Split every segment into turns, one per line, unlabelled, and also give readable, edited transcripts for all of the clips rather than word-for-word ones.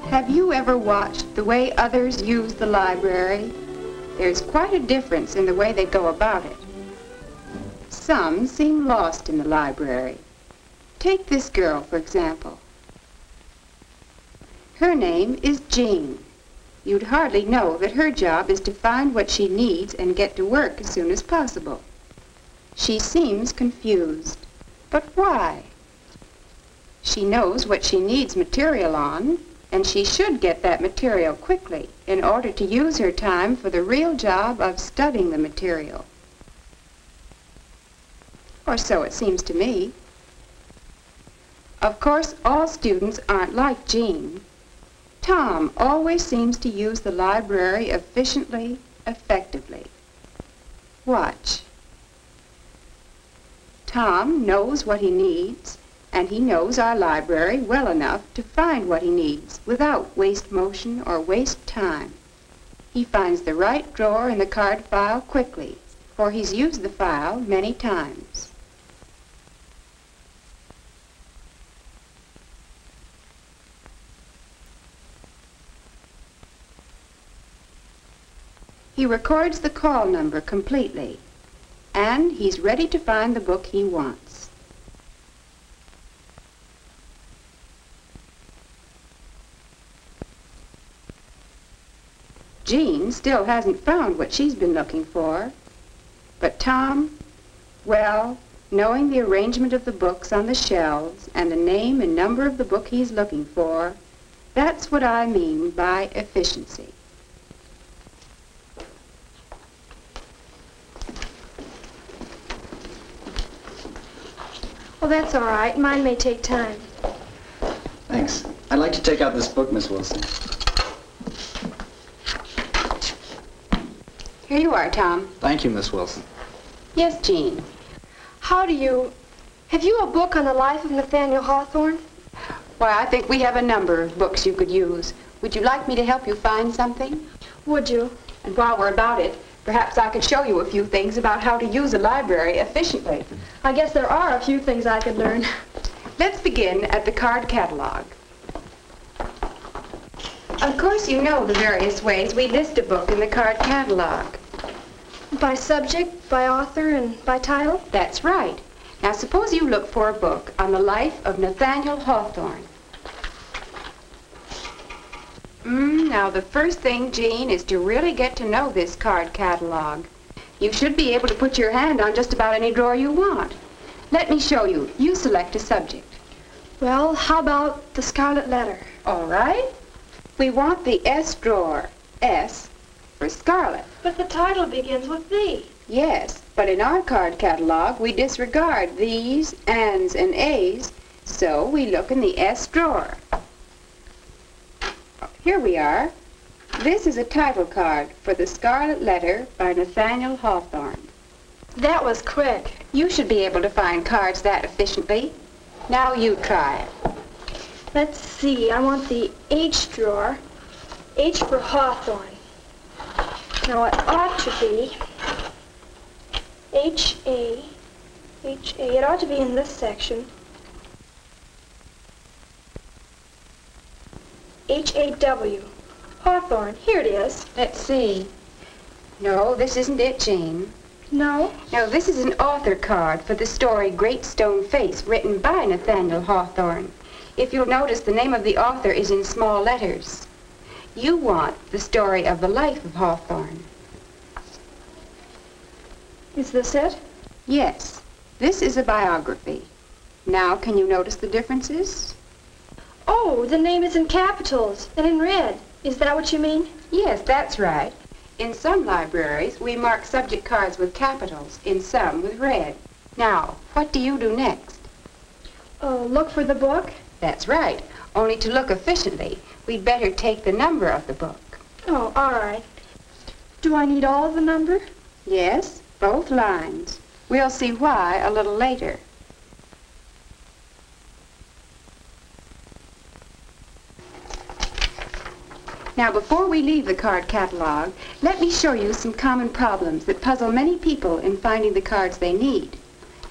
Have you ever watched the way others use the library? There's quite a difference in the way they go about it. Some seem lost in the library. Take this girl, for example. Her name is Jean. You'd hardly know that her job is to find what she needs and get to work as soon as possible. She seems confused. But why? She knows what she needs material on, and she should get that material quickly in order to use her time for the real job of studying the material. Or so it seems to me. Of course, all students aren't like Jean. Tom always seems to use the library efficiently, effectively. Watch. Tom knows what he needs, and he knows our library well enough to find what he needs without waste motion or waste time. He finds the right drawer in the card file quickly, for he's used the file many times. He records the call number completely, and he's ready to find the book he wants. Jean still hasn't found what she's been looking for, but Tom, well, knowing the arrangement of the books on the shelves and the name and number of the book he's looking for, that's what I mean by efficiency.
Well, that's all right. Mine may take time.
Thanks. I'd like to take out this book, Miss Wilson.
Here you are, Tom.
Thank you, Miss Wilson.
Yes, Jean.
Have you a book on the life of Nathaniel Hawthorne?
Why, I think we have a number of books you could use. Would you like me to help you find something?
Would you?
And while we're about it, perhaps I could show you a few things about how to use a library efficiently.
I guess there are a few things I could learn.
Let's begin at the card catalog. Of course, you know the various ways we list a book in the card catalog.
By subject, by author, and by title?
That's right. Now, suppose you look for a book on the life of Nathaniel Hawthorne. Now, the first thing, Jean, is to really get to know this card catalog. You should be able to put your hand on just about any drawer you want. Let me show you. You select a subject.
Well, how about the Scarlet Letter?
All right. We want the S drawer. S for Scarlet.
But the title begins with V.
Yes, but in our card catalog, we disregard these, ands, and A's, so we look in the S drawer. Here we are. This is a title card for The Scarlet Letter by Nathaniel Hawthorne.
That was quick.
You should be able to find cards that efficiently. Now you try it.
Let's see. I want the H drawer. H for Hawthorne. Now it ought to be H-A. H-A. It ought to be in this section. H-A-W. Hawthorne. Here it is.
Let's see. No, this isn't it, Jean.
No?
No, this is an author card for the story Great Stone Face, written by Nathaniel Hawthorne. If you'll notice, the name of the author is in small letters. You want the story of the life of Hawthorne.
Is this it?
Yes, this is a biography. Now, can you notice the differences?
Oh, the name is in capitals and in red. Is that what you mean?
Yes, that's right. In some libraries, we mark subject cards with capitals, in some with red. Now, what do you do next?
Oh, look for the book?
That's right. Only to look efficiently, we'd better take the number of the book.
Oh, all right. Do I need all of the number?
Yes, both lines. We'll see why a little later. Now, before we leave the card catalog, let me show you some common problems that puzzle many people in finding the cards they need.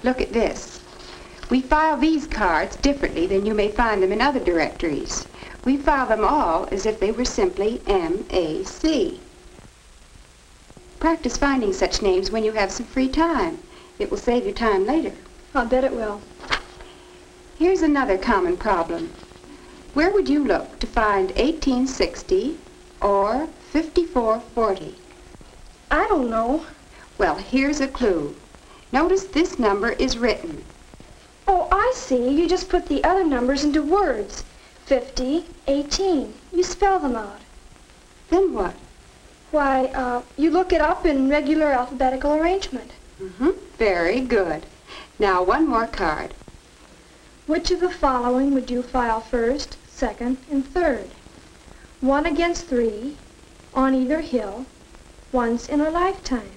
Look at this. We file these cards differently than you may find them in other directories. We file them all as if they were simply M-A-C. Practice finding such names when you have some free time. It will save you time later.
I'll bet it will.
Here's another common problem. Where would you look to find 1860 or 5440?
I don't know.
Well, here's a clue. Notice this number is written.
Oh, I see. You just put the other numbers into words. 50, 18. You spell them out.
Then what?
Why, you look it up in regular alphabetical arrangement.
Very good. Now, one more card.
Which of the following would you file first, second, and third? 1 against 3, on either hill, once in a lifetime.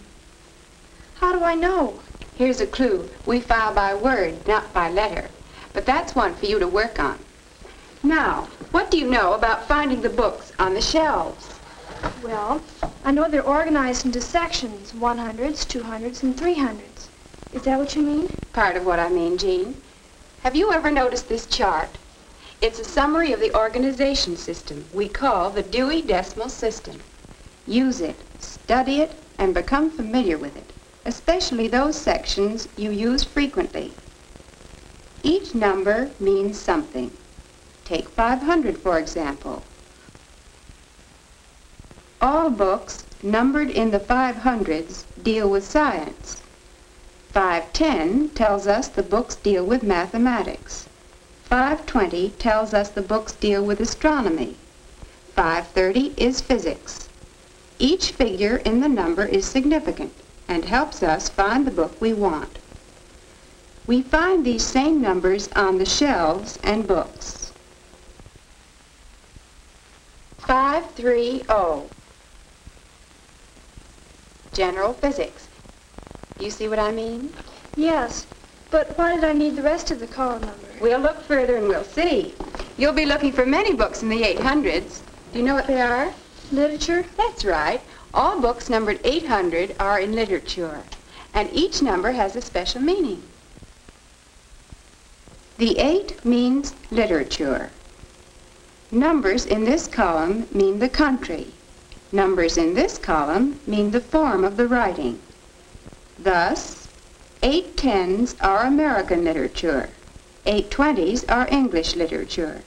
How do I know?
Here's a clue. We file by word, not by letter. But that's one for you to work on. Now, what do you know about finding the books on the shelves?
Well, I know they're organized into sections, 100s, 200s, and 300s. Is that what you mean?
Part of what I mean, Jean. Have you ever noticed this chart? It's a summary of the organization system we call the Dewey Decimal System. Use it, study it, and become familiar with it, especially those sections you use frequently. Each number means something. Take 500, for example. All books numbered in the 500s deal with science. 510 tells us the books deal with mathematics. 520 tells us the books deal with astronomy. 530 is physics. Each figure in the number is significant and helps us find the book we want. We find these same numbers on the shelves and books. 530. General Physics. You see what I mean?
Yes, but why did I need the rest of the column number?
We'll look further and we'll see. You'll be looking for many books in the 800s. Do you know what they are?
Literature?
That's right. All books numbered 800 are in literature, and each number has a special meaning. The 8 means literature. Numbers in this column mean the country. Numbers in this column mean the form of the writing. Thus, 810s are American literature, 820s are English literature,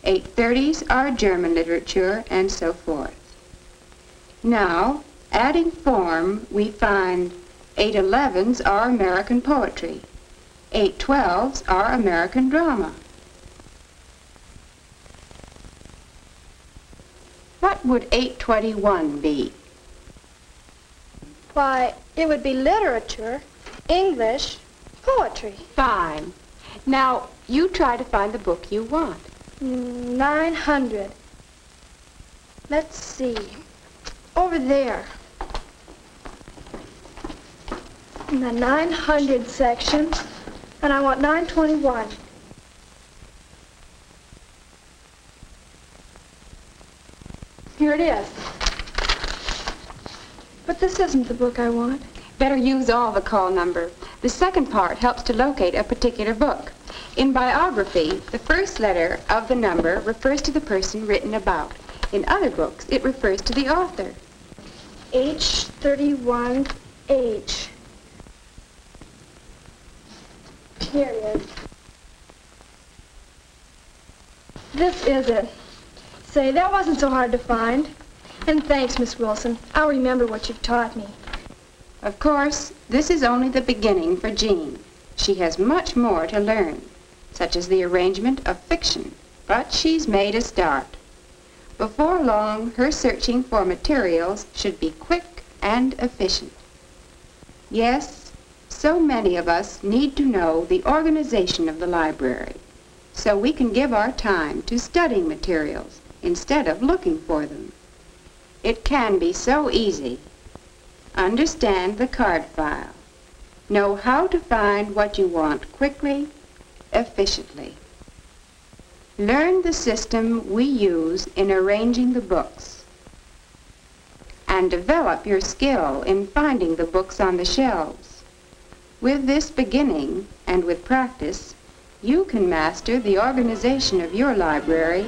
830s are German literature, and so forth. Now, adding form, we find 811s are American poetry, 812s are American drama. What would 821 be?
Why, it would be literature, English, poetry.
Fine. Now, you try to find the book you want.
900. Let's see. Over there. In the 900 section, and I want 921. Here it is. But this isn't the book I want.
Better use all the call number. The second part helps to locate a particular book. In biography, the first letter of the number refers to the person written about. In other books, it refers to the author.
H31H. Here it is. This is it. Say, that wasn't so hard to find. And thanks, Miss Wilson. I'll remember what you've taught me.
Of course, this is only the beginning for Jean. She has much more to learn, such as the arrangement of fiction, but she's made a start. Before long, her searching for materials should be quick and efficient. Yes, so many of us need to know the organization of the library, so we can give our time to studying materials instead of looking for them. It can be so easy. Understand the card file. Know how to find what you want quickly, efficiently. Learn the system we use in arranging the books. And develop your skill in finding the books on the shelves. With this beginning, and with practice, you can master the organization of your library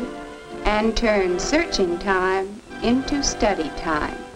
and turn searching time into study time.